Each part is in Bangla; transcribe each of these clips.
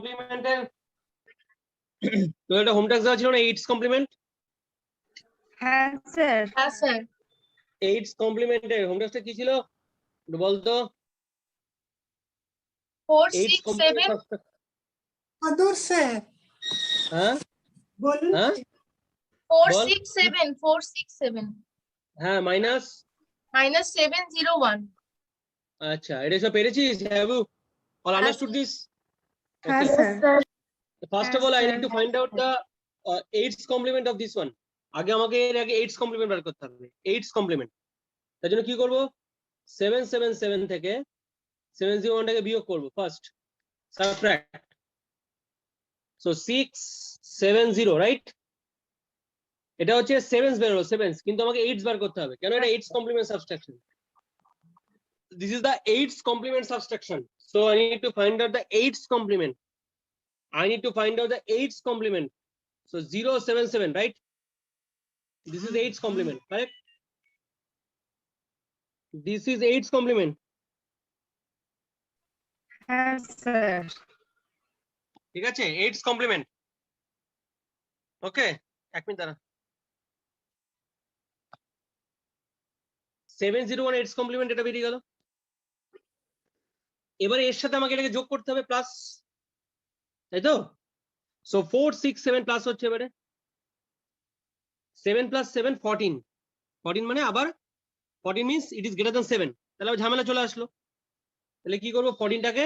কমপ্লিমেন্টের তো এটা হোম টাস্ক দেওয়া ছিল না 8's কমপ্লিমেন্ট হ্যাঁ স্যার। হ্যাঁ স্যার 8's কমপ্লিমেন্টের হোম টাস্কটা কি ছিল একটু বলতো 4 8's 6 কমপ্লিমেন্ট 7 আদর স্যার হ্যাঁ বলুন। হ্যাঁ 4 বল। 6 7 4 6 7 হ্যাঁ মাইনাস minus 701 আচ্ছা এটা সব পেরেছিস have you all understood this হ্যাঁ Okay. Sir. First of all, I need to find out the 8's complement of this one. আগে আমাকে এর আগে 8's complement বার করতে হবে 8's complement তার জন্য কি করব 777 থেকে 701 টাকে বিয়োগ করব ফার্স্ট সাবট্রাক্ট সো 670 রাইট এটা হচ্ছে 7s বের হলো 7s কিন্তু আমাকে 8s বার করতে হবে কেন এটা 8's complement subtraction this is the 8's complement subtraction so I need to find out the 8's complement I need to find out the 8's complement. So 077, right? This is 8's complement, correct? This is 8's complement. হ্যাঁ স্যার। ঠিক আছে 8's complement. Okay, এক মিনিট দাঁড়া 701 8's complement এটা বেরিয়ে গেল এবারে এর সাথে আমাকে এটাকে যোগ করতে হবে প্লাস তাই তো সো 467 প্লাস হচ্ছে এবারে 7 plus 7 14 14 মানে আবার 14 means it is greater than 7 তাহলে আবার ঝামেলা চলে আসলো তাহলে কি করব 14 টাকে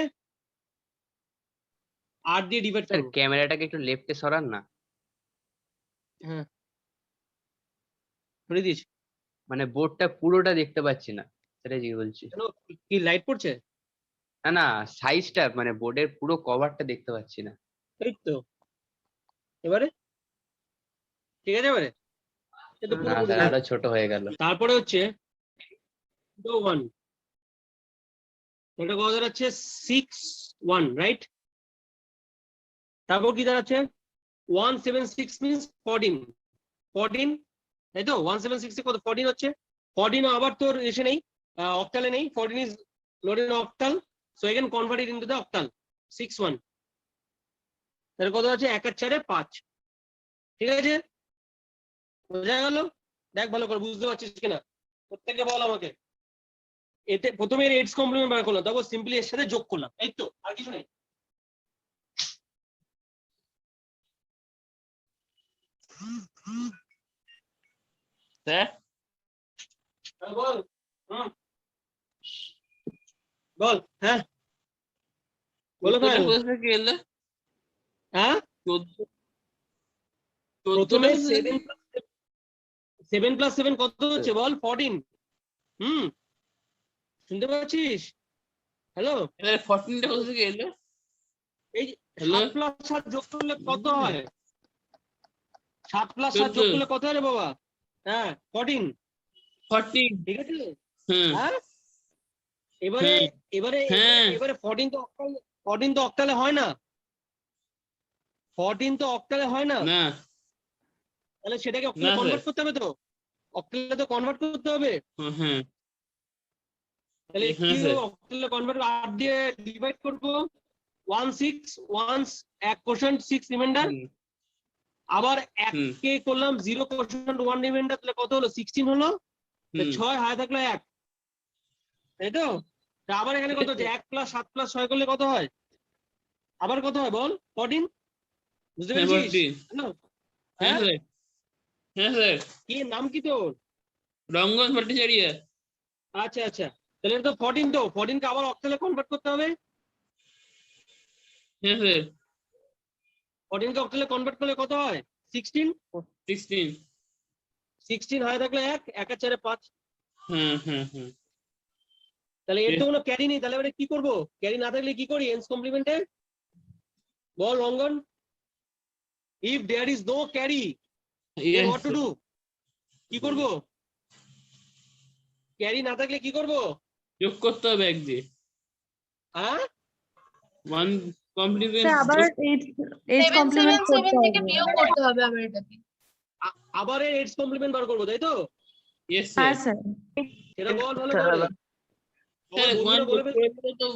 8 দিয়ে ডিভাইড স্যার করব ক্যামেরাটাকে একটু লেফটে সরান না হ্যাঁ করে দিয়েছি মানে বোর্ডটা পুরোটা দেখতে পাচ্ছি না সেটাই কি বলছি কেন কি লাইট পড়ছে না না সাইজটা মানে বোর্ডের পুরো কভারটা দেখতে পাচ্ছি না এই তো এবারে ঠিক আছে এবারে এই তো না পুরোপুরি স্যার আরো ছোট হয়ে গেল তারপরে হচ্ছে 1 এটা কত দাঁড়াচ্ছে 6 1 রাইট তারপর কি দাঁড়াচ্ছে 176 মিন্স 14 14 তাই তো 176 এ কত 14 হচ্ছে 14 আবার তোর এসে নেই অক্টালে নেই 14 is not in octal so again convert it into the octal 6 1 তাহলে কত আছে 1 আর 4 এ 5 ঠিক আছে বোঝা গেল দেখ ভালো করে বুঝতে পারছিস কিনা প্রত্যেককে বল আমাকে এতে প্রথমে এর 8's কমপ্লিমেন্ট বার করলাম তারপর সিম্পলি এর সাথে যোগ করলাম এই তো আর কিছু নেই স্যার বল বল হ্যাঁ বলো ভাই হ্যাঁ প্রথমে 7 প্লাস 7 কত হচ্ছে বল 14 শুনতে পাচ্ছিস হ্যালো 14টা কোথা থেকে এলো? এই Hello? 7 প্লাস 7 যোগ করলে কত হয় 7 প্লাস 7 যোগ করলে কত হয় রে বাবা হ্যাঁ 14 14 ঠিক আছে হুম হ্যাঁ এবারে হুম। এবারে হ্যাঁ। এবারে 14 তো অক্টালে হয় না 14 তো অক্টালে হয় না না তাহলে সেটাকে না, অক্টালে স্যার। কনভার্ট করতে হবে তো অক্টালে তো কনভার্ট করতে হবে হ্যাঁ তাহলে হ্যাঁ, কি স্যার। অক্টালে কনভার্ট 8 দিয়ে ডিভাইড করব 1 6 1 এক কোশ্চেন 6 রিমাইন্ডার হুম, আবার হুম। 1 কে করলাম 0 কোশ্চেন 1 রিমাইন্ডার তাহলে কত হলো 16 হলো হুম। 6 হাতে থাকলো 1 তাই তো তা আবার এখানে কত হচ্ছে 1 প্লাস 7 প্লাস 6 করলে কত হয় আবার কত হয় বল 14 বুঝতে হ্যাঁ, পেরেছিস 14 হ্যালো হ্যাঁ হ্যাঁ স্যার হ্যাঁ স্যার কি নাম কি তোর রঙ্গন ভট্টাচার্য আচ্ছা আচ্ছা তাহলে এটা তো 14 তো 14 কে আবার অক্টালে কনভার্ট করতে হবে হ্যাঁ স্যার 14 কে অক্টালে কনভার্ট করলে কত হয় 16 16 16 হয় থাকলে 1 1 আর 4 এ 5 হুম তাহলে এর তো কোনো ক্যারি নেই তাহলে এবারে কি করব ক্যারি না থাকলে কি করি এন্স কমপ্লিমেন্টে বল Rangan if there is no carry then what to do কি করব ক্যারি না থাকলে কি করব যোগ করতে হবে এক দিয়ে হ্যাঁ 1 কমপ্লিমেন্ট স্যার আবার 8 কমপ্লিমেন্ট 777 করতে থেকে হবে। বিয়োগ করতে হবে আবার এটাকে আবার এর 8's কমপ্লিমেন্ট বার করব তাই তো ইয়েস হ্যাঁ স্যার স্যার। এটা বল ভালো করে স্যার আমার বন্ধুরা 1 বলে ফেলছে। তো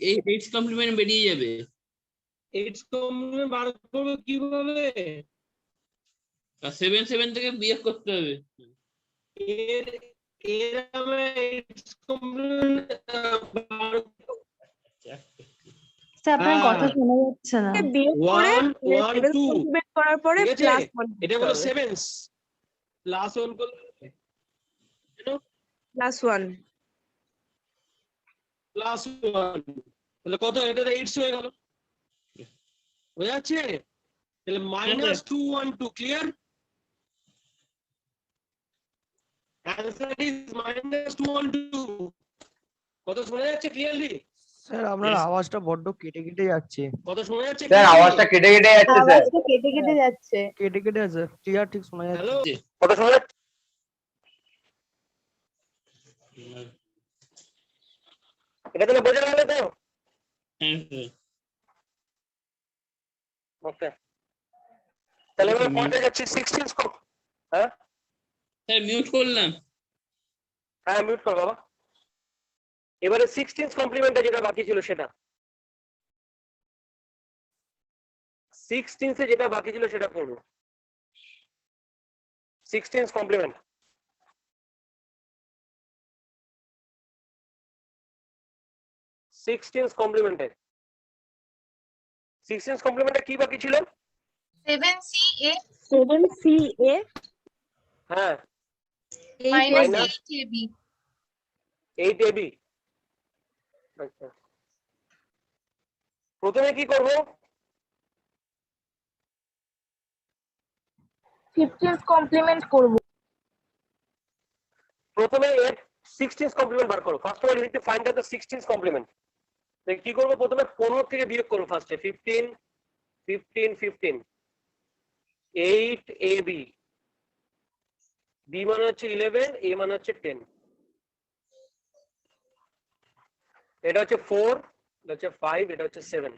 এই 8 কমপ্লিমেন্ট বেরিয়ে যাবে এইটস কমপ্লিমেন্ট বার করবো কিভাবে? 7 থেকে বিয়োগ করতে হবে। এর এর আমরা এইটস কমপ্লিমেন্ট স্যার আপনার হ্যাঁ। কথা শোনা যাচ্ছে না। বিয়োগ করে 1 1 2 কমপ্লিমেন্ট করার পরে ঠিক আছে? প্লাস 1 এটা হলো সেভেন্স প্লাস 1 করলে প্লাস 1 প্লাস 1 তাহলে কত? এটা 8 হয়ে গেল, বুঝা যাচ্ছে? তাহলে minus 212 clear? Answer is minus 212। কত শোনা যাচ্ছে ক্লিয়ারলি? স্যার আপনার Yes. আওয়াজটা বড্ড কেটে কেটে যাচ্ছে। কত শোনা যাচ্ছে? স্যার আওয়াজটা কেটে কেটে যাচ্ছে স্যার। আওয়াজটা কেটে কেটে যাচ্ছে। কেটে কেটে আছে, ক্লিয়ার ঠিক শোনা যাচ্ছে। হ্যালো, কত শোনা যাচ্ছে? এটা তাহলে বোঝা গেল তো? হ্যাঁ স্যার। ওকে, তাহলে এবার পয়েন্টে যাচ্ছি 16 স্কোপ। হ্যাঁ স্যার মিউট করলাম। হ্যাঁ মিউট কর বাবা। এবারে 16 কমপ্লিমেন্টে যেটা বাকি ছিল সেটা 16 যেটা বাকি ছিল সেটা করব। 16 কমপ্লিমেন্ট 16 কমপ্লিমেন্টে 16 কমপ্লিমেন্টে কি বাকি ছিল? 7CA 7CA হ্যাঁ minus Minus 8AB 8AB। আচ্ছা, প্রথমে কি করব? 15 কমপ্লিমেন্ট করব। প্রথমে এর 16 কমপ্লিমেন্ট বার করো। First of all you need to find out the 16 complement. তো কি করব? প্রথমে 15 থেকে বিয়োগ করব ফার্স্টে। 15 15 15 8AB, B মানে হচ্ছে 11, A মানে হচ্ছে 10, এটা হচ্ছে 4, এটা হচ্ছে 5, এটা হচ্ছে 7।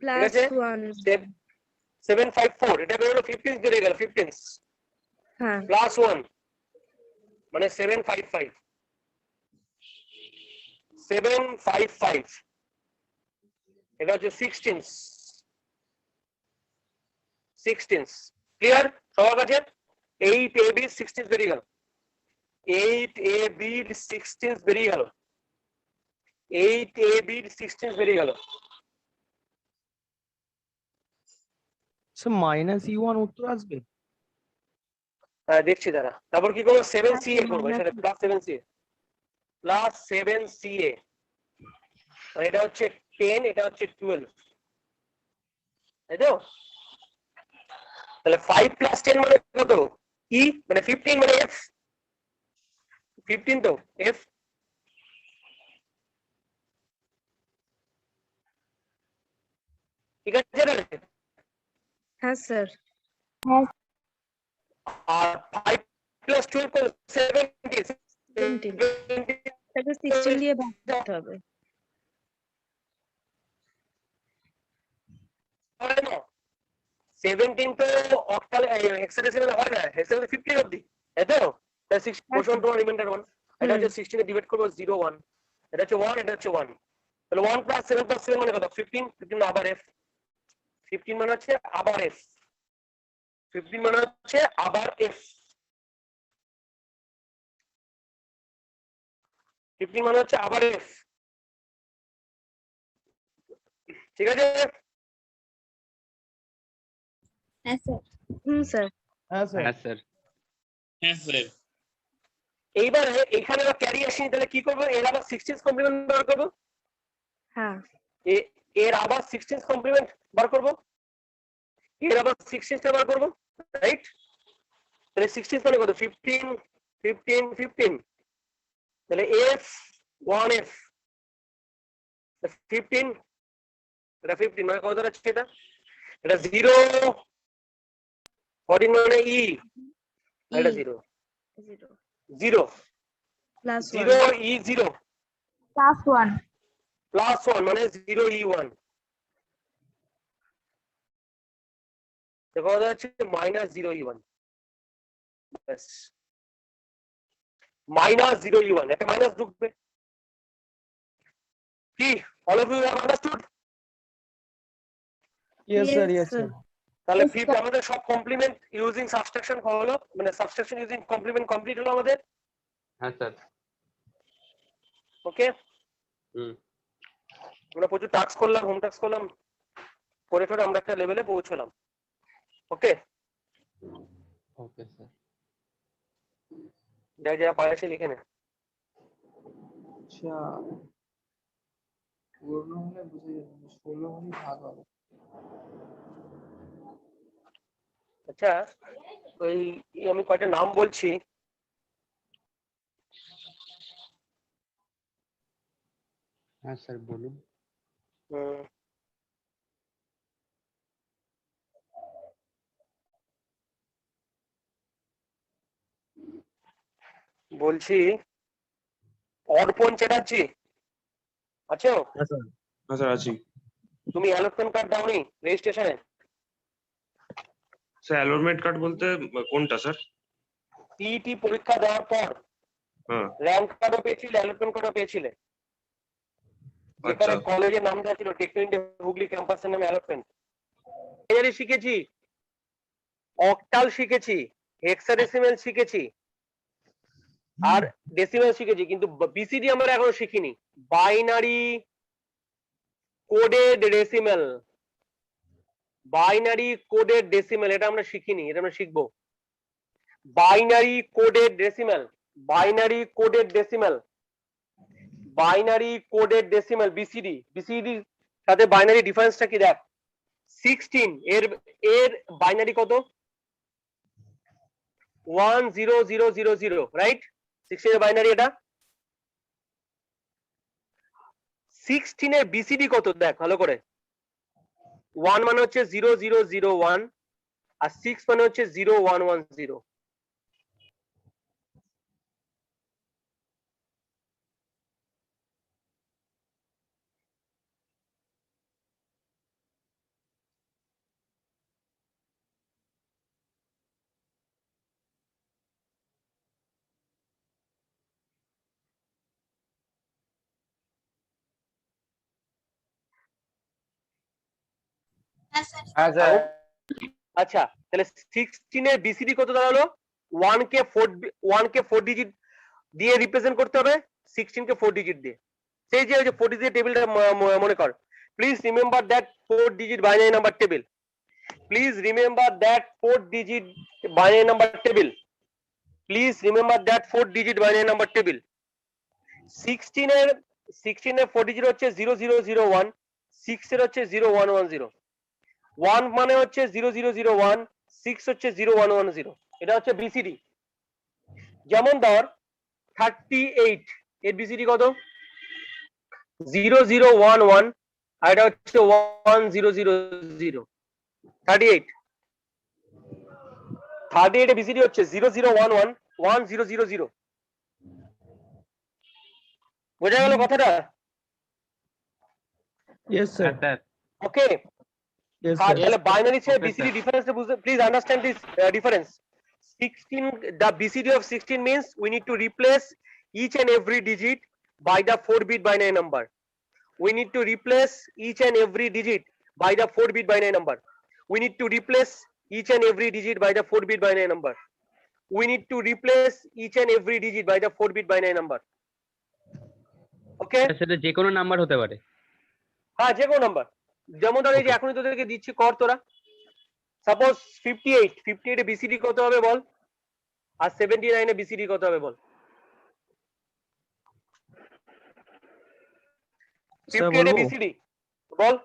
প্লাস আছে? 1 7 5 4, এটা বেরোলো 15 বেরিয়ে গেল 15 হ্যাঁ প্লাস 1 মানে 7 5 5 7 5 5, এটা হচ্ছে 16 ক্লিয়ার সবার কাছে? 8AB 16 বেরিয়ে গেল, 8AB 16 বেরিয়ে গেল, 8AB 16 বেরিয়ে গেল। স্যার -E1 উত্তর আসবে? হ্যাঁ দেখছি দাঁড়া। তারপর কি করবো? 7CA করবো, এর সাথে প্লাস 7CA প্লাস 7CA, এটা হচ্ছে 10, এটা হচ্ছে 12, তাই তো? তাহলে 5 প্লাস 10 মানে কত? E মানে 15 মানে F, 15 তো F। ঠিক আছে রে? হ্যাঁ স্যার আর 5 প্লাস 12 কত? 70, 17 তাকে 16 দিয়ে ভাগ করতে হবে। 17 তো অক্টাল হেক্সাডেসিমালে হয় না, হেক্সাডেসিমালে 15 অবধি, তাই তো? তাহলে 6 পোর্শন টু রিমাইন্ডার 1, এটা হচ্ছে 16 এ ডিভাইড করব 0 1, এটা হচ্ছে 1, এটা হচ্ছে 1, তাহলে 1 প্লাস 7 মানে কত? 15, 15 আবার F, 15 মানে হচ্ছে আবার F, 15 মানে হচ্ছে আবার F, 15 মানে হচ্ছে আবার F। ঠিক আছে? স্যার হ্যাঁ স্যার। হ্যাঁ স্যার। হ্যাঁ স্যার। এইবারে এখানে আবার ক্যারি আসেনি, তাহলে কি করবো? এর আবার 16 কমপ্লিমেন্ট বার করবো। হ্যাঁ এর আবার 16 কমপ্লিমেন্ট বার করবো, এর আবার 16 বার করবো, রাইট? তাহলে 16 মানে কত? 15 15 15, তাহলে F 1F 15, এটা 15 মানে কত দাঁড়াচ্ছে? এটা 0, 14 মানে E, এটা 0 0 প্লাস 0 E 0 প্লাস 1 প্লাস 1 মানে 0 E 1, কত যাচ্ছে? মাইনাস 0 E 1, ব্যাস মাইনাস 0 E 1, একটা মাইনাস ঢুকবে, কি all of you have understood? Yes, sir. Yes, Yes, sir. তাহলে Yes, ফিফথ আমাদের সব কমপ্লিমেন্ট ইউজিং সাবস্ট্রাকশন হলো, মানে সাবস্ট্রাকশন ইউজিং কমপ্লিমেন্ট কমপ্লিট হলো আমাদের। হ্যাঁ স্যার। ওকে, হুম। আমরা প্রচুর টাস্ক করলাম, হোম টাস্ক করলাম, করে টোরে আমরা একটা লেভেলে পৌঁছলাম। ওকে, ওকে স্যার। যা যা পারে লিখে নে। আচ্ছা, পূর্ণ হলে বুঝে যাবে 16 মিনিট ভাগ হবে। আচ্ছা, ওই আমি কয়টা নাম বলছি, হ্যাঁ স্যার বলুন। বলছি অর্পণ চ্যাটার্জি আছো? হ্যাঁ স্যার। হ্যাঁ স্যার আছি। তুমি অ্যালটমেন্ট কার্ড দাওনি রেজিস্ট্রেশনে? স্যার অ্যালটমেন্ট কার্ড বলতে কোনটা স্যার? সিইটি পরীক্ষা দেওয়ার পর হ্যাঁ র্যাঙ্ক কার্ডও পেয়েছিলে, অ্যালটমেন্ট কার্ডও পেয়েছিলে, যেখানে আচ্ছা কলেজের নাম দেওয়া ছিল টেকনো ইন্ডিয়া হুগলি ক্যাম্পাসের নামে অ্যালটমেন্ট। বাইনারি শিখেছি, অক্টাল শিখেছি, হেক্সাডেসিমাল শিখেছি আর ডেসিমাল শিখেছি, কিন্তু বিসিডি আমরা এখনো শিখিনি। Binary coded decimal, binary coded decimal এটা আমরা শিখিনি, এটা আমরা শিখবো। Binary coded decimal, binary coded decimal, binary coded decimal BCD, BCD সাথে বাইনারি ডিফারেন্সটা কি দেখ। 16 এর বাইনারি কত? 10000, রাইট? 16 এর বাইনারি এটা। 16 এর বিসিডি কত দেখ ভালো করে। 1 মানে হচ্ছে 0001 আর 6 মানে হচ্ছে 0110। হ্যাঁ স্যার। আচ্ছা, তাহলে 16 এর বিসিডি কত দাঁড়ালো? 1 কে 4 ডিজিট দিয়ে রিপ্রেজেন্ট করতে হবে, 16 কে 4 ডিজিট দিয়ে। সেই যে 4 ডিজিট টেবিলটা মনে কর। Please remember that 4 digit binary number table. Please remember that 4 digit binary number table. Please remember that 4 digit binary number table. 16 এর 4 ডিজিট হচ্ছে 0001, 6 এর হচ্ছে 0110। 1 মানে হচ্ছে 0001, 6 হচ্ছে 0110, এটা হচ্ছে বিসিডি। যেমন ধর 38 এর বিসিডি কত? 0011 আর এটা হচ্ছে 1000। 38 এর বিসিডি হচ্ছে 0011 1000। বোঝা গেল কথাটা? Yes, sir. স্যার। ওকে, Yes, আর sir. তাহলে বাইনারি চেয়ে Okay, বিসিডি sir. ডিফারেন্স বুঝতে, please understand this difference. 16, the BCD of 16 means we need to replace each and every digit by the 4-bit binary number. We need to replace each and every digit by the 4-bit binary number. We need to replace each and every digit by the 4-bit binary number. We need to replace each and every digit by the 4-bit binary number. Okay? সেটা যে কোনো নাম্বার হতে পারে। হ্যাঁ, যে কোনো নাম্বার। যেমন ধর এই যে এখনই তোদেরকে দিচ্ছি, কর তোরা। সাপোজ 58 এ বিসিডি কত হবে বল, আর 79 এ বিসিডি কত হবে বল। Sir, 58 এ বলবো? বিসিডি বল।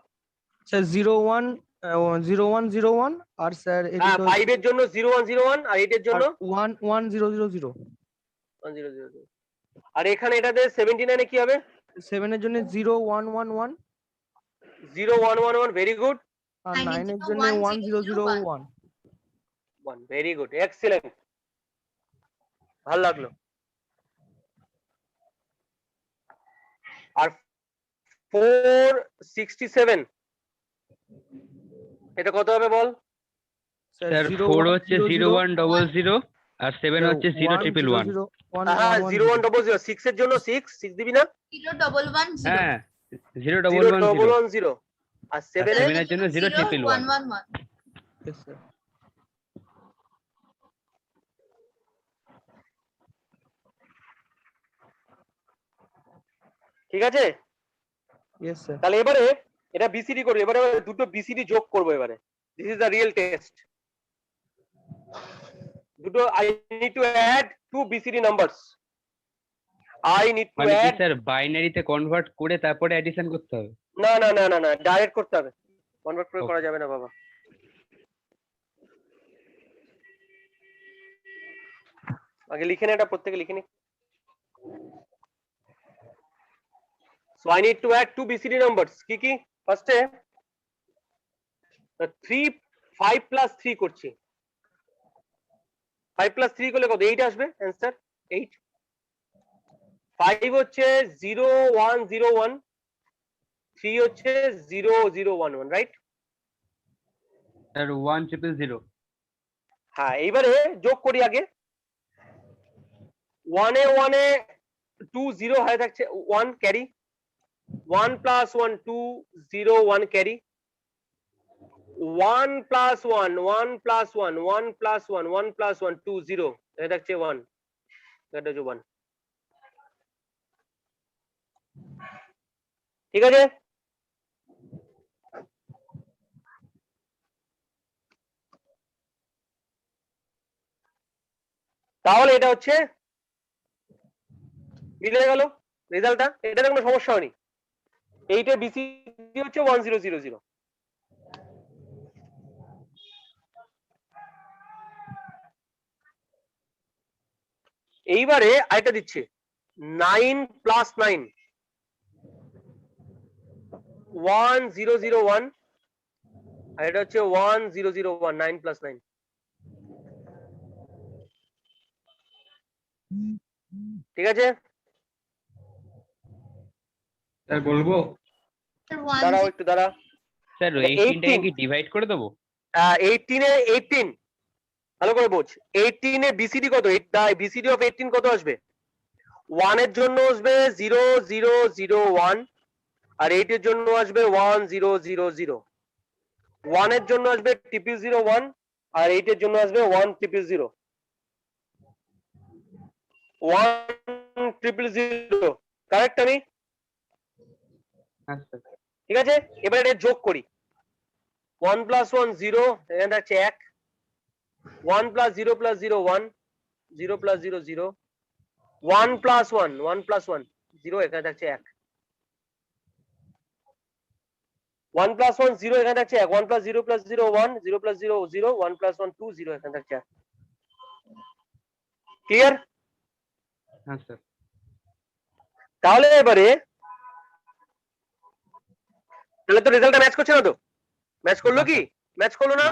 Sir, 0101 আর স্যার হ্যাঁ, 5 এর জন্য 0101 আর 8 এর জন্য 11000। 1000। আর এখানে এটাতে 79 এ কি হবে? 7 এর জন্য 0111 0111, ভেরি গুড। আর 9 9 এর এর জন্য জন্য 1001 1001। ভেরি গুড, এক্সিলেন্ট, ভালো লাগলো। আর 467 এটা কত হবে বল? স্যার 4 হচ্ছে 0100 আর 7 হচ্ছে 0111। হ্যাঁ, 0100, 6 এর জন্য 6 দিবি না? 0110 হ্যাঁ 01110 আর 7 এ 7 এর জন্য 0111 111 Yes, sir. ঠিক আছে? Yes, sir. তাহলে এবারে এটা বিসিডি করব, এবারে দুটো বিসিডি যোগ করব এবারে। This is the real test. দুটো I need to add two BCD numbers. I need to মানে কি অ্যাড, স্যার বাইনারিতে কনভার্ট করে তারপরে অ্যাডিশন করতে হবে? না না না না না, ডাইরেক্ট করতে হবে, কনভার্ট করে করা যাবে না বাবা। আগে লিখে নে, এটা প্রত্যেকে লিখে নি। So I need to add two BCD numbers. কি ফার্স্ট এ 3 5 plus 3 করছি। 5 plus 3 করলে কত? 8 আসবে आंसर 8। 5 হচ্ছে 0101, 3 হচ্ছে 0011, রাইট? স্যার 1000। হ্যাঁ, এইবারে যোগ করি আগে। 1 এ 2 0 হয়ে থাকছে, 1 carry, 1 plus 1 2 0 1 carry, 1 plus 1 1 plus 1 1 plus 1 1 plus 1 2 0, এটা হচ্ছে 1, এটা হচ্ছে 1। ঠিক আছে? তাহলে এটা হচ্ছে মিলে গেল রেজাল্টটা, এটা কোনো সমস্যা হয়নি। 8 এর বিসিডি হচ্ছে 1000। এইবারে আরেকটা দিচ্ছে 9 plus 9 1001, আর এটা হচ্ছে 1001, 9 plus 9। ঠিক আছে? স্যার বলবো? দাঁড়াও একটু দাঁড়া। স্যার 18টাকে কি ডিভাইড করে দেবো? 18 এ 18 ভালো করে বোঝ। 18 এ বিসিডি কত? বিসিডি অফ 18 কত আসবে? 1 এর জন্য আসবে 0001, আর 8 এর জন্য আসবে 1000। 1 এর জন্য আসবে 0001, আর 8 এর জন্য আসবে 1000। 1000, কারেক্ট আমি? হ্যাঁ স্যার। ঠিক আছে, এবার এটা যোগ করি। 1 plus 1 0, এখানে আছে 1, 1 plus 0 plus 0 1, 0 plus 0 0, 1 plus 1 1 plus 1 0, এখানে থাকছে 1, 1 plus 1 0, এখানে থাকছে 1, 1 plus 0 plus 0 1, 0 plus 0 0, 1 plus 1 2 0, এখানে থাকছে 1। ক্লিয়ার? হ্যাঁ স্যার। তাহলে এবারে তাহলে তো রেজাল্টটা ম্যাচ করছে না তো? ম্যাচ করলো কি? ম্যাচ করলো না?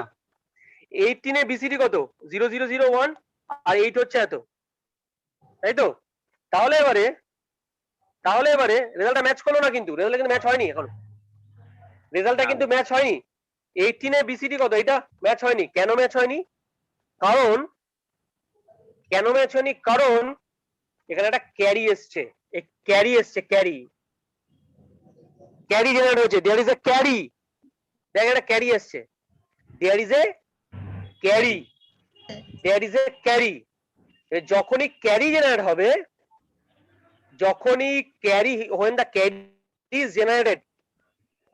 18 এ বিসিডি কত? 0001, আর 8 হচ্ছে এত, তাই তো? তাহলে এবারে রেজাল্টটা ম্যাচ করলো না, কিন্তু রেজাল্টটা কিন্তু ম্যাচ হয়নি এখন। রেজাল্টটা কিন্তু ম্যাচ হয়নি। 18 এ বিসিডি কত? এটা ম্যাচ হয়নি। কেন ম্যাচ হয়নি? কারণ এখানে একটা ক্যারি এসছে, ক্যারি জেনারেট হয়েছে। দেয়ার ইজ এ ক্যারি, দেখ একটা ক্যারি এসছে, দেয়ার ইজ এ ক্যারি। যখনই ক্যারি জেনারেট হবে,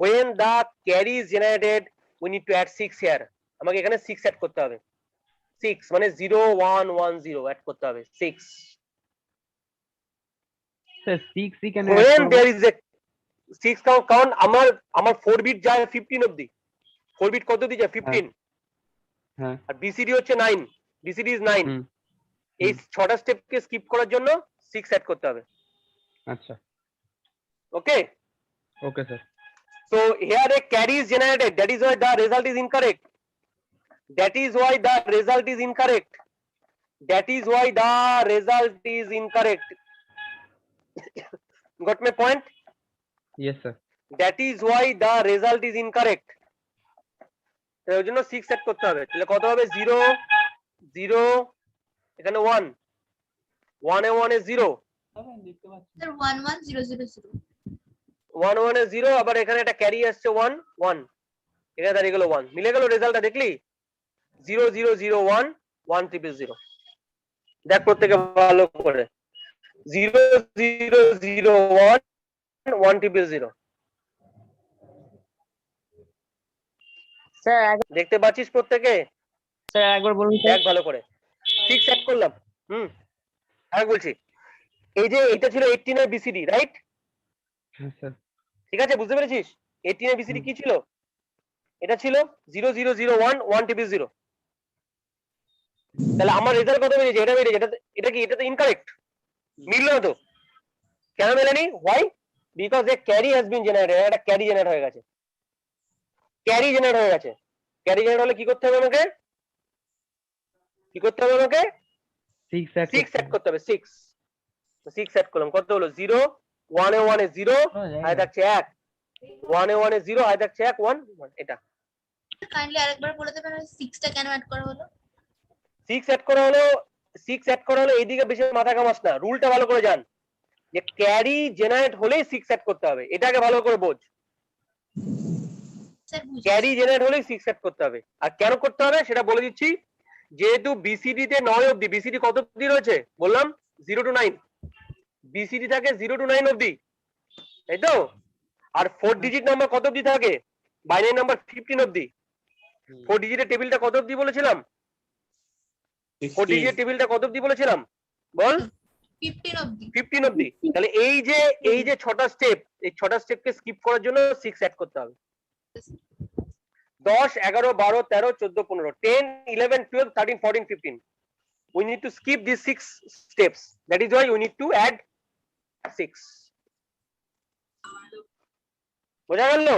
when the carry is generated, we need to add 6 here. আমাকে এখানে 6 অ্যাড করতে হবে। 6 মানে 0110 অ্যাড করতে হবে, 6। স্যার 6 কেন when there is a 6 কারণ আমার 4 বিট যায় 15 অবধি। 4 বিট কত দিয়ে যায়? 15। হ্যাঁ। আর বিসিডি হচ্ছে 9, বিসিডি ইজ 9। এই 6টা স্টেপকে স্কিপ করার জন্য 6 অ্যাড করতে হবে। আচ্ছা, okay okay sir. So here a carry is generated, that is why the result is incorrect. Got my point? Yes sir. That is why the result is incorrect. এর জন্য 6 সেট করতে হবে। তাহলে কত হবে? 0 0, এখানে 1, 1 এ 0, Sir, 11000. 1 1 এ 0, আবার এখানে একটা ক্যারি আসছে 1 1, এখানে দাঁড়িয়ে গেল 1, মিলে গেল রেজাল্টটা, দেখলি 0 0 0 1 1 0 0। দেখ প্রত্যেকে ভালো করে, 0 0 0 1 1 0 0। স্যার দেখতে পাচ্ছিস প্রত্যেকে? স্যার একবার বলুন দেখ ভালো করে, 6 সেট করলাম। আমি বলছি, এই যে এটা ছিল 18 এর বিসিডি, রাইট? হ্যাঁ স্যার। ঠিক আছে, বুঝতে পেরেছিস? 18 এর বিসিডি কি ছিল? এটা ছিল 0 0 0 1 1 0 0। তাহলে আমার রেজাল্ট কত বেরিয়েছে? এটা বেরিয়েছে। এটা কি? এটা তো ইনকারেক্ট, মিললো না তো। কেন মেলেনি? Why? Because A carry has been generated. একটা ক্যারি জেনারেট হয়ে গেছে, ক্যারি জেনারেট হয়ে গেছে। ক্যারি জেনারেট হলে কি করতে হবে আমাকে? কি করতে হবে আমাকে? 6 সেট করতে হবে। 6 সেট করলাম। কত হলো? 0 1 এ 1 এ 0, আয় থাকছে 1, 1 এ 1 এ 0, আয় থাকছে 1 1 1। এটা কাইন্ডলি আরেকবার বলে দেবেন 6 টা কেন অ্যাড করা হলো? 6 সেট করা হলো, 6 সেট করা হলো। এইদিকে বেশি মাথা কামাস না, রুলটা ভালো করে জান যে ক্যারি জেনারেট হলেই 6 সেট করতে হবে। এটাকে ভালো করে বোঝ। স্যার বুঝি। ক্যারি জেনারেট হলেই 6 সেট করতে হবে। আর কেন করতে হবে সেটা বলে দিচ্ছি। যেহেতু বিসিডি তে 9 অবধি, বিসিডি কত অবধি রয়েছে বললাম? 0 to 9। বিসিডি থাকে 0 to 9 অবধি, তাই তো? আর 4 ডিজিট নাম্বার কত অবধি থাকে? বাইনারি নাম্বার 15 অবধি। 4 ডিজিটের টেবিলটা কত অবধি বলেছিলাম? 4 ডিজিটের টেবিলটা কত অবধি বলেছিলাম বল? 15 অবধি। 15 অবধি। তাহলে এই যে 6টা স্টেপ, এই 6টা স্টেপকে স্কিপ করার জন্য 6 অ্যাড করতে হবে। 10 11 12 13 14 15 10 11 12 13 14 15। We need to skip these 6 steps. That is why we need to add 6. বোঝা গেল?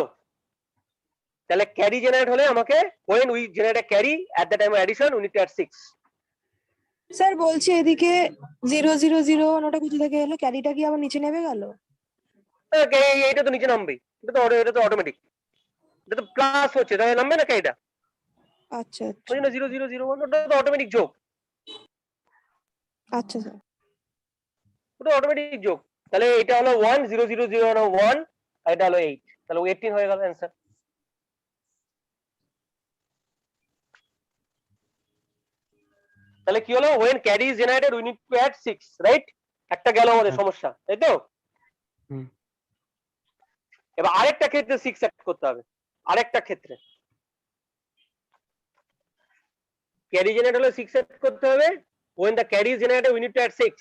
তাহলে ক্যারি জেনারেট হলে আমাকে, when we generate a carry at the time of addition we need to add 6. Sir বলছি এদিকে 0 0 0 ওটা কোথা থেকে এলো? ক্যারিটা কি আবার নিচে নেমে গেল? এটা তো নিচে নামবে, এটা তো অটোমেটিক। এটা তো প্লাস হচ্ছে, তাহলে নামবে না ক্যারিটা? আচ্ছা আচ্ছা ওই জন্য 0 0 0 1 ওটা তো অটোমেটিক যোগ। আচ্ছা স্যার। ওটা অটোমেটিক যোগ। তাহলে এটা হলো 1 0 0 0 1, আর এটা হলো 8। তাহলে 18 হয়ে গেল অ্যান্সার। তাহলে কি হলো? when carry is generated we need to add 6, right? একটা গেল আমাদের সমস্যা, তাই তো? এবার আরেকটা ক্ষেত্রে 6 অ্যাড করতে হবে। আরেকটা ক্ষেত্রে ক্যারি জেনারেট হলে 6 অ্যাড করতে হবে। when the carry is generated we need to add 6।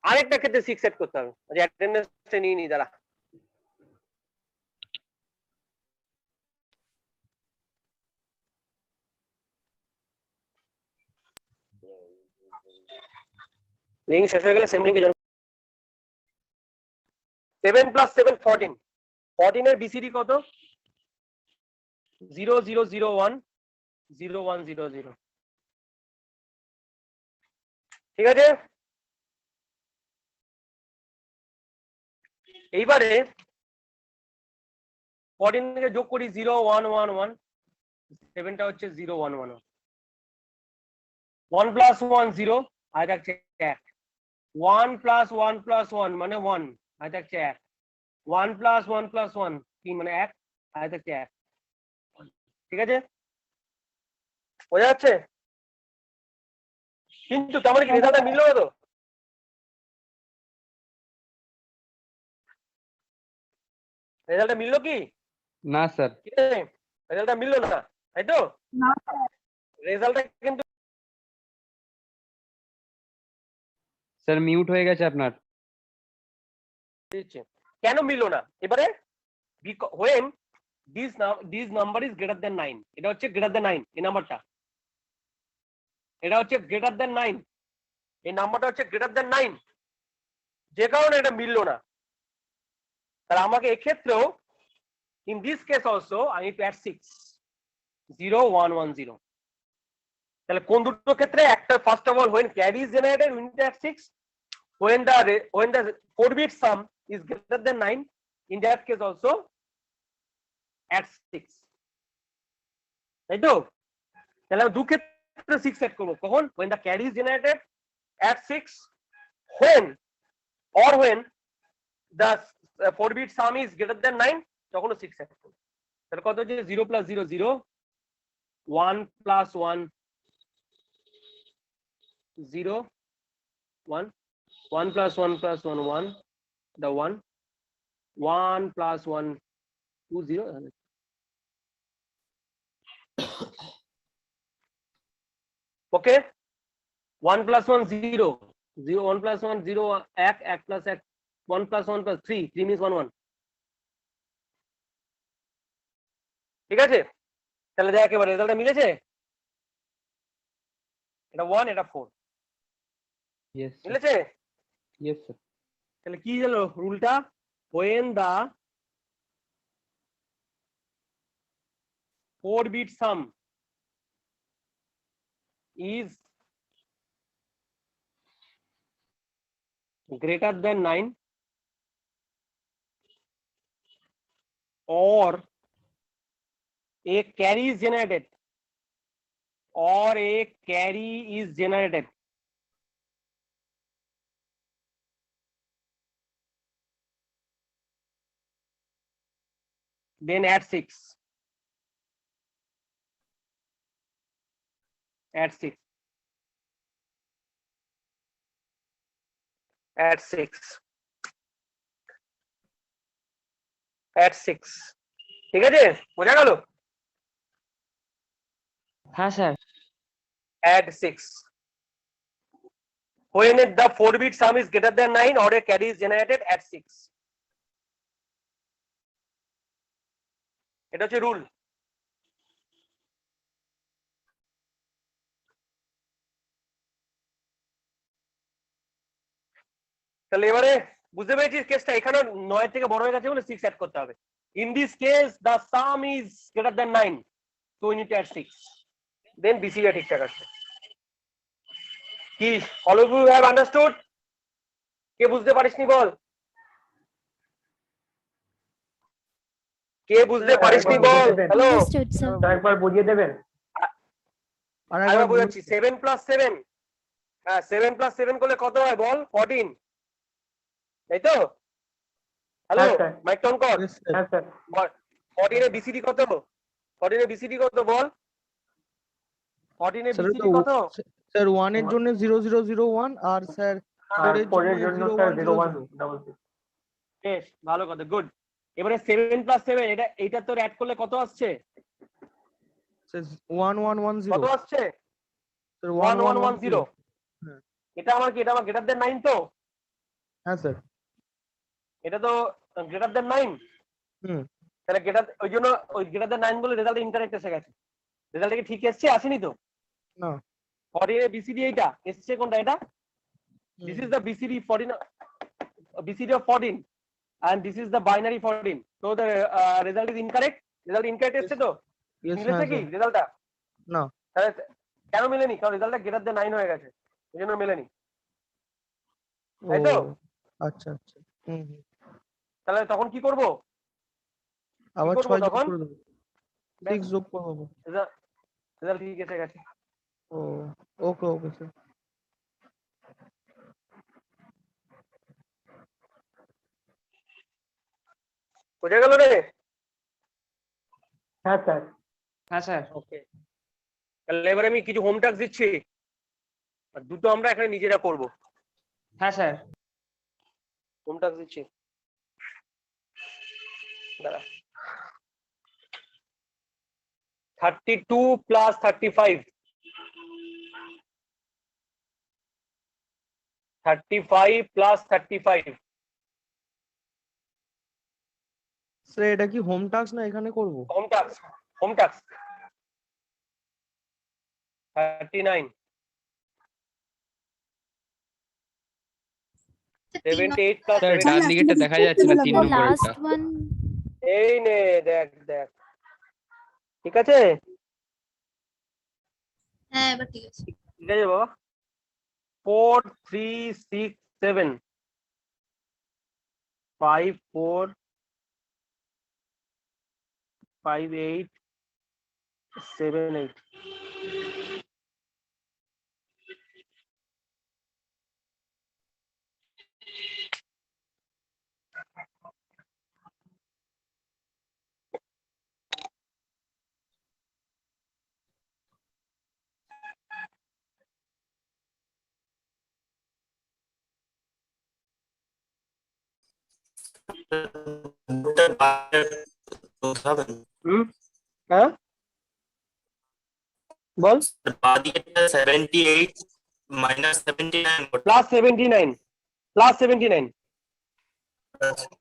আরেকটা ক্ষেত্রে 6 অ্যাড করতে হবে। আচ্ছা অ্যাটেন্ডেন্সটা নিয়ে নি দাঁড়া। লিঙ্ক শেষ হয়ে গেলে সেম লিঙ্কে জয়েন। 7 + 7 14। 14 এর বিসিডি কত? 0 0 0 1 0 1 0 0। ঠিক আছে, এইবারে 14 থেকে যোগ করি 0 1 1 1, 7টা হচ্ছে 0 1 1 1 + 1 0, আর থাকছে 1। 1 + 1 + 1 মানে 1, আর থাকছে 1। 1 + 1 + 1 3 মানে 1, আর থাকছে 1। ঠিক আছে, বোঝা যাচ্ছে? কিন্তু তার মানে কি রেজাল্টটা মিললো না তো? রেজাল্টটা মিললো কি? না স্যার। ঠিক আছে, রেজাল্টটা মিললো না, তাই তো? রেজাল্টটা কিন্তু স্যার মিউট হয়ে গেছে আপনার। কেন মিললো না? এবারে when this number is greater than 9, এটা হচ্ছে greater than 9, এই নাম্বারটা, এটা হচ্ছে greater than 9, এই নাম্বারটা হচ্ছে greater than 9, যে কারণে এটা মিললো না। তাহলে আমাকে এক্ষেত্রেও in this case also I need to add 6, 0 1 1 0। তাহলে কোন দুটো ক্ষেত্রে? একটা first of all when carry is generated we need to add 6, when the 4-bit sum is greater than 9, in that case also add 6, তাই তো? তাহলে দু ক্ষেত্রে 6 সেট করব। কখন? when the carry is generated add 6, when the 4 bit sum is greater than 9 তখন 6 অ্যাড করব তাহলে কত হচ্ছে 0 plus 0 0 1 plus 1 0 1 1 plus 1 plus 1 1 the 1 1 plus 1 2 0 okay 1 plus 1 0 0 1 plus 1 0 1 plus 1 1 plus 1 plus 3 3 means 1 1 ঠিক আছে তাহলে দেখ এবারে রেজাল্টটা মিলেছে এটা 1 এটা 4 Yes, sir. মিলেছে Yes, sir. তাহলে কি হলো রুলটা when the 4 bit sum is greater than 9 or a carry is generated then add 6 add 6 add 6 add 6 ঠিক আছে বোঝা গেল হ্যাঁ sir add 6 when the 4 bit sum is greater than 9 or a carry is generated add 6 এটা হচ্ছে রুল তাহলে এবারে বুঝতে পেরেছিস কেসটা এখানে 9 থেকে বড় হয়ে গেছে বলে 6 অ্যাড করতে হবে in this case the sum is greater than 9 so we need to add 6 then BCD ঠিকঠাক আসবে কি all of you have understood কে বুঝতে পারিসনি বল কে বুঝতে পারিসনি বল হ্যালো একবার বুঝিয়ে দেবেন আরেকবার বুঝাচ্ছি 7 plus 7 হ্যাঁ 7 plus 7 করলে কত হয় বল 14 তাই তো হ্যালো মাইক অন কর হ্যাঁ স্যার 14 এর BCD কত 14 এর BCD কত বল 14 এর BCD কত স্যার 1 এর জন্য 0001 আর স্যার 4 এর জন্য স্যার 0100 বেশ ভালো কথা গুড এবারে 7 plus 7 এটা তোর অ্যাড করলে কত আসছে স্যার 1110 কত আসছে স্যার 1110 হ্যাঁ এটা আমার গ্রেটার দেন 9 তো হ্যাঁ স্যার এটা তো গ্রেটার দেন 9 হুম তাহলে ওই জন্য ওই গ্রেটার দেন 9 বলে রেজাল্ট ইনকারেক্ট এসে গেছে রেজাল্ট কি ঠিক এসেছে আসেনি তো না 14 এর BCD এইটা এসেছে কোনটা এটা this is the BCD 14 BCD of 14 and this is the binary 14 so the result is incorrect result incorrect এসেছে তো মিলেছে কি রেজাল্টটা না তাহলে কেন মেলেনি কারণ রেজাল্টটা গ্রেটার দেন 9 হয়ে গেছে এজন্য মেলেনি তাই তো আচ্ছা আচ্ছা হুম তাহলে তখন কি করব আবার করবো 6 যোগ তখন? করে দেব 6 যোগ করব রেজাল্ট ঠিক এসে গেছে ও ওকে ওকে স্যার বোঝা গেল রে হ্যাঁ স্যার হ্যাঁ স্যার ওকে তাহলে এবারে আমি কিছু হোম টাস্ক দিচ্ছি আর দুটো আমরা এখানে নিজেরা করব হ্যাঁ স্যার হোম টাস্ক দিচ্ছি দাঁড়া 32 plus 35 35 plus 35 স্যার এটা কি হোম টাস্ক না এখানে করব হোম টাস্ক 39 78 plus স্যার 78 ডান দিকেরটা দেখা যাচ্ছে না 3 নম্বরেরটা এই নে দেখ ঠিক আছে হ্যাঁ এবার ঠিক আছে ঠিক আছে বাবা 4 3 6 7 5 4 5 8 7 8 হ্যাঁ হ্যাঁ বল। -78 -79 প্লাস 79 প্লাস 79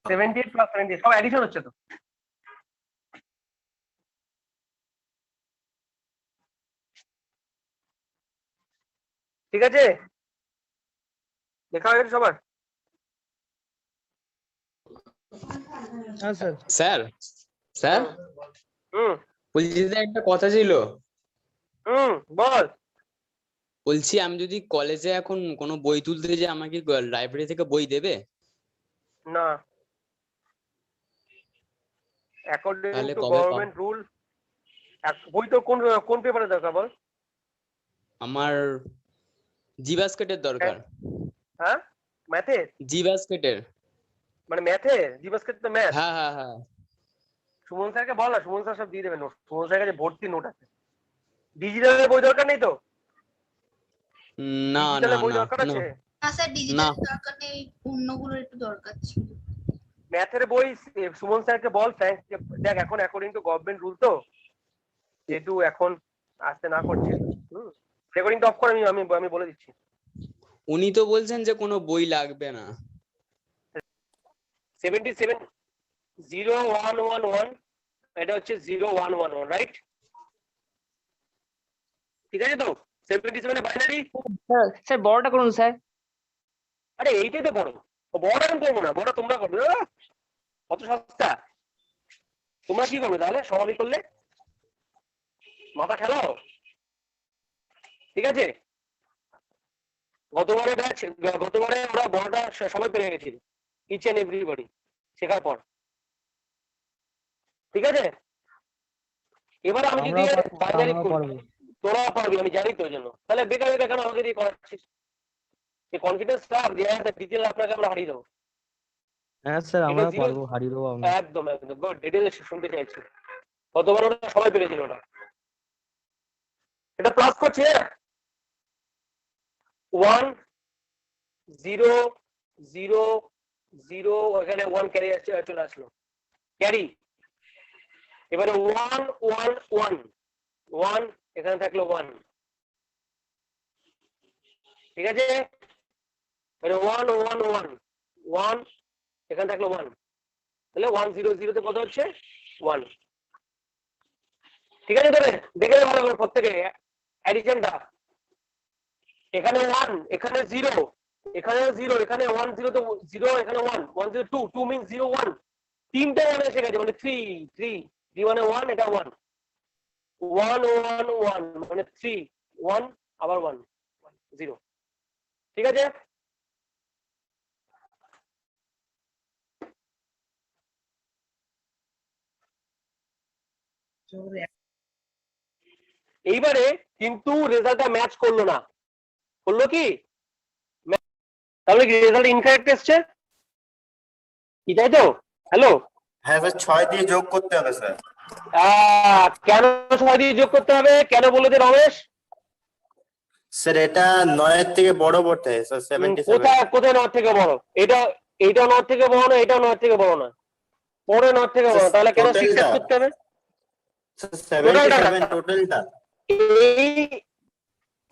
78 প্লাস 78 সব অ্যাডিশন হচ্ছে তো। ঠিক আছে, দেখা হয়ে গেছে সবার? হ্যাঁ স্যার। স্যার স্যার হুম বলছি যে একটা কথা ছিল। বল। বলছি আমি যদি কলেজে এখন কোনো বই তুলতে যাই আমাকে লাইব্রেরি থেকে বই দেবে? না, অ্যাকর্ডিং তাহলে টু কবে গভর্নমেন্ট রুল বই তো কোন কোন পেপারে দরকার বল? আমার জি বাস্কেটের দরকার। হ্যাঁ ম্যাথে? জি বাস্কেটের মানে ম্যাথে জিবাস্কেট তো ম্যাথ। হ্যাঁ হ্যাঁ হ্যাঁ। সুমন স্যারকে বল না, সুমন স্যার সব দিয়ে দেবে নোট। সুমন স্যারের কাছে ভর্তি নোট আছে। ডিজিটালের বই দরকার নেই তো? না না ডিজিটালের বই না দরকার আছে? না স্যার ডিজিটাল দরকার নেই, অন্যগুলোর একটু দরকার ছিল। ম্যাথের বই সুমন স্যারকে বল। দেখ এখন অ্যাকর্ডিং টু গভর্নমেন্ট রুল তো, যেহেতু এখন আসতে না করছে, রেকর্ডিং অফ করে আমি বলে দিচ্ছি। উনি তো বলছেন যে কোনো বই লাগবে না। 770111 এটা হচ্ছে 0111 রাইট? ঠিক আছে তো? 77 বাইনারি। স্যার বড়টা করুন স্যার। আরে এইটাই তো বড়, বড় আমি করবো না, বড় তোমরা করবে। কত সস্তা। তোমরা কি করবে তাহলে সমাধি করলে? মাথা খেলাও। ঠিক আছে, গতবারে ওরা বড়টা সবাই পেরে গেছিল, ইচ এন্ড এভরিবডি শেখার পর। ঠিক আছে, এবার আমি যদি বাইনারি করি, তোরা পারবি আমি জানি তো, জন্য তাহলে বেকার বেকার কেন আমাকে দিয়ে করাচ্ছিস? এই কনফিডেন্স রাখ, ডিটেল আপনাকে আমরা হারিয়ে দেবো। হ্যাঁ স্যার আমরা পারবো, হারিয়ে দেবো আমরা। একদম একদম গুড, ডিটেল শুনতে চাইছি। কতবার ওরা সবাই পেরেছিল ওটা। এটা প্লাস করছে 1 0 0 0, ওখানে 1 ক্যারি চলে আসলো, ক্যারি। এবারে 1 1 1 1, এখানে থাকলো 1। ঠিক আছে, এবারে 1 1 1 1, এখানে থাকলো 1, তাহলে 1 0 0 তে কত হচ্ছে 1। ঠিক আছে, তবে দেখে ভালো করে প্রত্যেকে অ্যাডিশনটা। এখানে 1, এখানে 0, এখানে 0, এখানে 1 0 তো 0, এখানে 1 1 0 2 2 মিন্স 0 1, তিনটা মানে এসে গেছে, মানে 3 3 3 মানে 1, এটা 1 1 1 1 মানে 3 1 আবার 1 0। ঠিক আছে, এইবারে কিন্তু রেজাল্টটা ম্যাচ করলো না। করলো কি? তাহলে কি রেজাল্ট ইনকারেক্ট এসছে? কি তাই তো? হ্যালো, হ্যাঁ স্যার 6 দিয়ে যোগ করতে হবে স্যার। কেন 6 দিয়ে যোগ করতে হবে? কেন বলে দে রমেশ। স্যার এটা 9 এর থেকে বড় বটে স্যার, 77। কোথায় 9 থেকে বড়? এটা 9 থেকে বড় না, এটা 9 থেকে বড় না, পরে 9 থেকে বড়। তাহলে কেন 6 এড করতে হবে? 77 টোটালটা। এই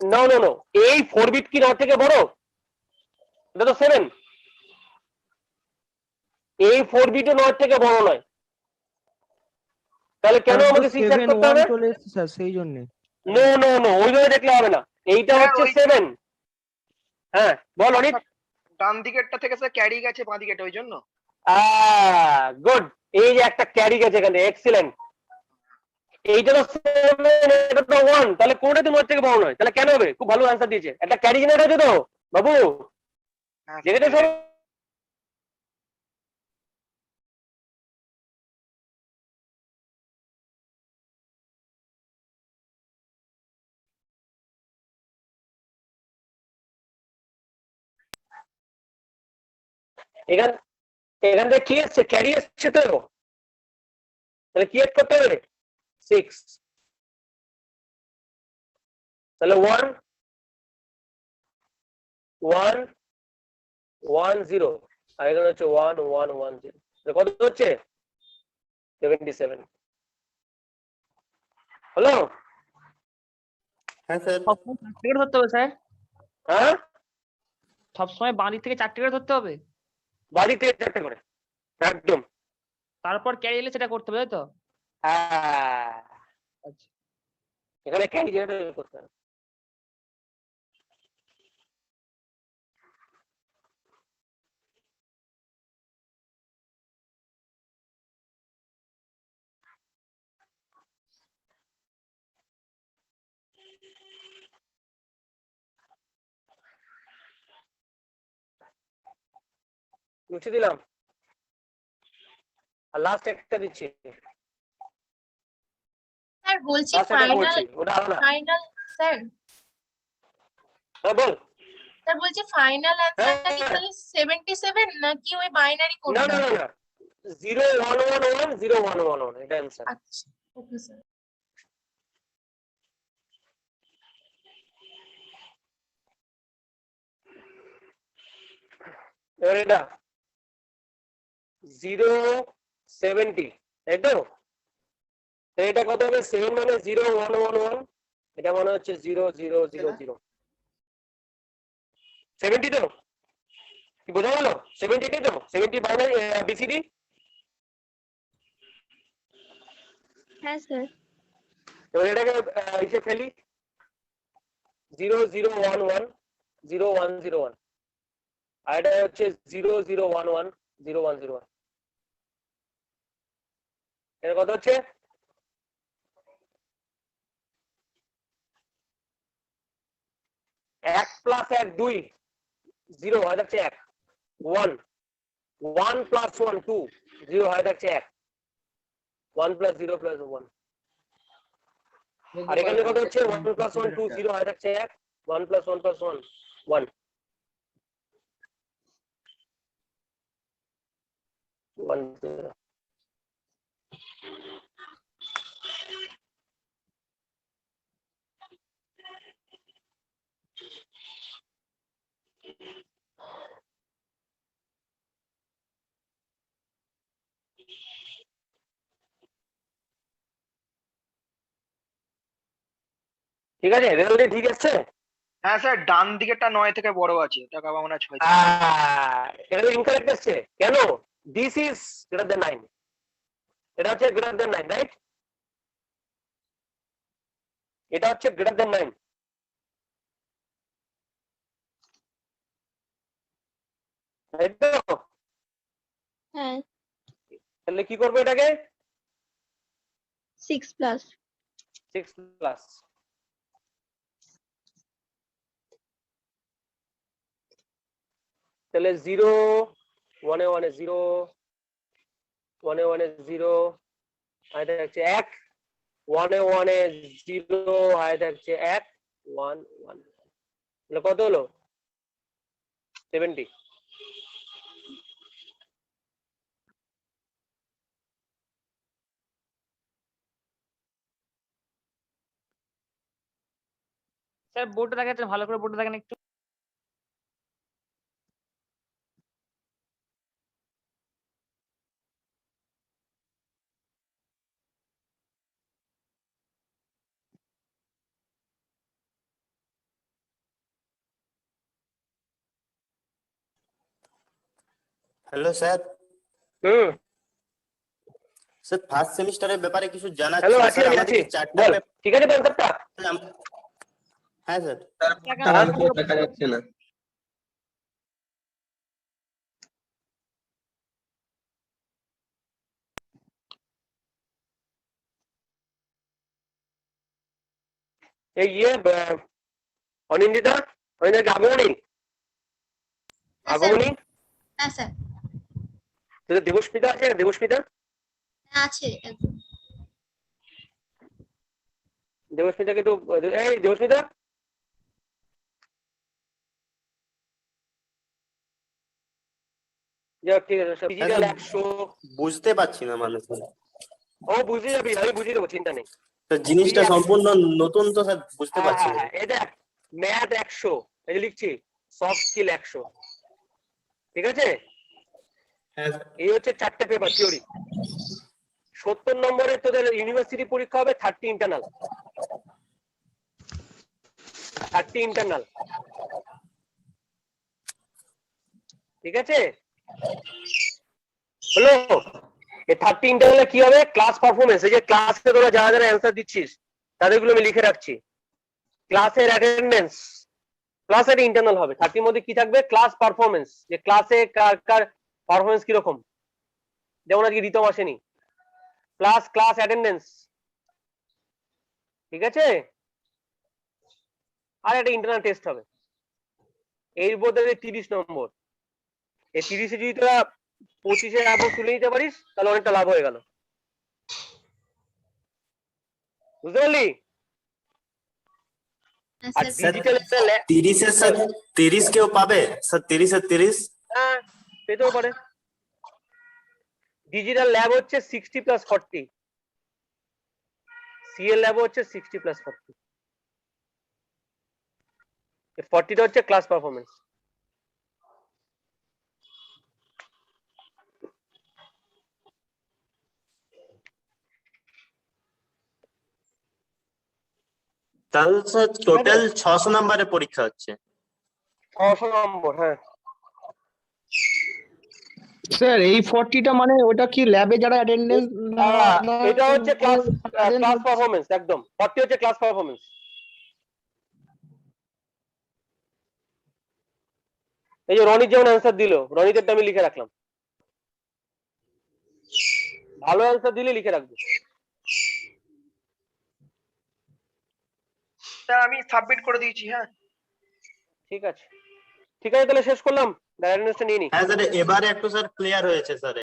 নো, এই 4 বিট কি 9 থেকে বড়? এটা তো 7। এই 4 বিটও 9 থেকে বড় নয়, তাহলে কেন আমাকে 6 অ্যাড করতে হবে? চলে এসেছে স্যার সেই জন্য। নো ওইভাবে দেখলে হবে না, এইটা হচ্ছে 7। হ্যাঁ বল অনিক। ডান দিকেরটা থেকে স্যার ক্যারি গেছে বাঁ দিকেটা, ওই জন্য। গুড, এই যে একটা ক্যারি গেছে এখানে, এক্সিলেন্ট। এইটা তো 7, এটা তো 1, তাহলে কোনটা তো 9 থেকে বড় নয়, তাহলে কেন হবে? খুব ভালো অ্যান্সার দিয়েছে, একটা ক্যারি জেনারেট হয়েছে তো বাবু, দেখেছো সব? এখান থেকে কি এসছে? ক্যারি এসছে তো, তাহলে কি এড করতে হবে? 6। তাহলে 1 1 1 0, আর এখানে হচ্ছে 1 1 1 0। কত হচ্ছে 77 হলো। হ্যাঁ স্যার। সবসময় 4 টিকে ধরতে হবে স্যার? হ্যাঁ সবসময় বাঁ দিক থেকে 4 টিকে ধরতে হবে? বাড়ি থেকে 4টে করে একদম। তারপর ক্যারি এলে সেটা করতে হবে, তাই তো? হ্যাঁ আচ্ছা। এখানে ক্যারি জেনারেট করতে হবে। মুছে দিলাম আর লাস্ট একটা দিচ্ছি, স্যার বলছি লাস্ট একটা ফাইনাল করছি, ওটা আলাদা। ফাইনাল স্যার হ্যাঁ বল। স্যার বলছি ফাইনাল অ্যান্সারটা কি হ্যাঁ। তাহলে 77 নাকি ওই বাইনারি না কোডটা? না না না 0111 0111 এটা অ্যান্সার। আচ্ছা ওকে স্যার। এবার এটা 070 তাই তো? এটা কত হবে? 7 মানে 0111, এটা মানে হচ্ছে 0000। 70 তো কি বোঝা গেল? 70 তো 70 বাইনারি বিসিডি। হ্যাঁ স্যার। এবার এটাকে এসে ফেলি 0011 0101 আর এটা হচ্ছে 0011 0101। এর কত হচ্ছে? এক প্লাস এক 2, 0 হয়ে যাচ্ছে 1, 1 1 প্লাস 1 2, 0 হয়ে যাচ্ছে 1, 1 প্লাস 0 প্লাস 1। আর এখানে কত হচ্ছে? 1 প্লাস 1 2, 0 হয়ে যাচ্ছে 1, 1 প্লাস 1 প্লাস 1 1 1 0। ঠিক আছে, রেজাল্ট ঠিক আছে? হ্যাঁ স্যার, ডান দিকেরটা 9 থেকে বড় আছে, এটা কাবা মনে হয় 6 থেকে। এটা ইনকারেক্ট আসছে কেন? দিস ইজ গ্রেটার দ্যান 9, এটা হচ্ছে গ্রেটার দ্যান 9 রাইট? এটা হচ্ছে গ্রেটার দ্যান 9 তাই তো? হ্যাঁ তাহলে কি করবো এটাকে? 6 প্লাস 6 প্লাস তাহলে 0 1 এ 1 এ 0 1 এ 1 এ 0 আর এটা হচ্ছে 1 1 এ 1 এ 0 আর এটা হচ্ছে 1 1 1। তাহলে কত হলো? 70। স্যার বোর্ডটা দেখাচ্ছেন, ভালো করে বোর্ডটা দেখেন একটু। Hello sir. Hmm sir first সেমিস্টারের ব্যাপারে কিছু জানার হ্যালো, ছিল আছি স্যার। আমি আমাদের আছি, কি চারটা বল। ঠিক আছে কনসেপ্টটা? হ্যাঁ স্যার। দেখা যাচ্ছে না। এই অনিন্দিতা, অনিন্দিতা আগমনী আগমনী হ্যাঁ স্যার। তোদের দেবস্মিতা আছে? দেবস্মিতা আছে একদম। দেবস্মিতাকে একটু এই দেবস্মিতা যাক ঠিক আছে সব ডিজিটাল 100। বুঝতে পারছি না মানে স্যার। ও বুঝে যাবি, আমি বুঝিয়ে দেবো, চিন্তা নেই। স্যার জিনিসটা সম্পূর্ণ নতুন তো স্যার, বুঝতে পারছি না। এই দেখ ম্যাথ 100, এই যে লিখছি সফট স্কিল 100, ঠিক আছে? হ্যাঁ এই হচ্ছে 4টে পেপার থিওরি। 70 নম্বরের তোদের ইউনিভার্সিটি পরীক্ষা হবে 30 ইন্টারনাল। 30 ইন্টারনাল, ঠিক আছে? হলো? এই 30 ইন্টারনালে কি হবে? Class performance. এই যে ক্লাসে তোরা যারা যারা অ্যান্সার দিচ্ছিস তাদেরগুলো আমি লিখে রাখছি। ক্লাসের অ্যাটেন্ডেন্স প্লাস একটা ইন্টারনাল হবে। 30 মধ্যে কি থাকবে? ক্লাস পারফরমেন্স, যে ক্লাসে কার কার পারফরমেন্স কিরকম, যেমন আজকে রিতম আসেনি, প্লাস ক্লাস অ্যাটেন্ডেন্স, ঠিক আছে? আর একটা ইন্টারনাল টেস্ট হবে। এর মধ্যে 30 নম্বর। এই 30-এ যদি তোরা 25-এর অ্যাবভ তুলে নিতে পারিস তাহলে অনেকটা লাভ হয়ে গেল। বুঝতে পারলি? আর ডিজিটাল 30-এর স্যার 30 কেউ পাবে স্যার? 30-এর 30? হ্যাঁ, পেতেও পারে। ডিজিটাল ল্যাব হচ্ছে 60 প্লাস 40, সিএল ল্যাব হচ্ছে 60 প্লাস 40। 40টা হচ্ছে ক্লাস পারফরমেন্স। তাহলে স্যার টোটাল 600 নম্বরের পরীক্ষা হচ্ছে। 600 নম্বর, হ্যাঁ। স্যার এই 40টা মানে ওটা কি ল্যাবে যারা অ্যাটেন্ডেন্স এটা হচ্ছে ক্লাস পারফরমেন্স, একদম 40 হচ্ছে ক্লাস পারফরমেন্স। এই যে রনির যেমন অ্যান্সার দিল, রনিদেরটা আমি লিখে রাখলাম। ভালো অ্যান্সার দিলে লিখে রাখবো। আমি সাবমিট করে দিয়েছি। হ্যাঁ, ঠিক আছে, ঠিক আছে, তাহলে শেষ করলাম। অ্যাটেন্ডেন্সটা নিয়ে নি। হ্যাঁ স্যার এবারে একটু স্যার ক্লিয়ার হয়েছে স্যার।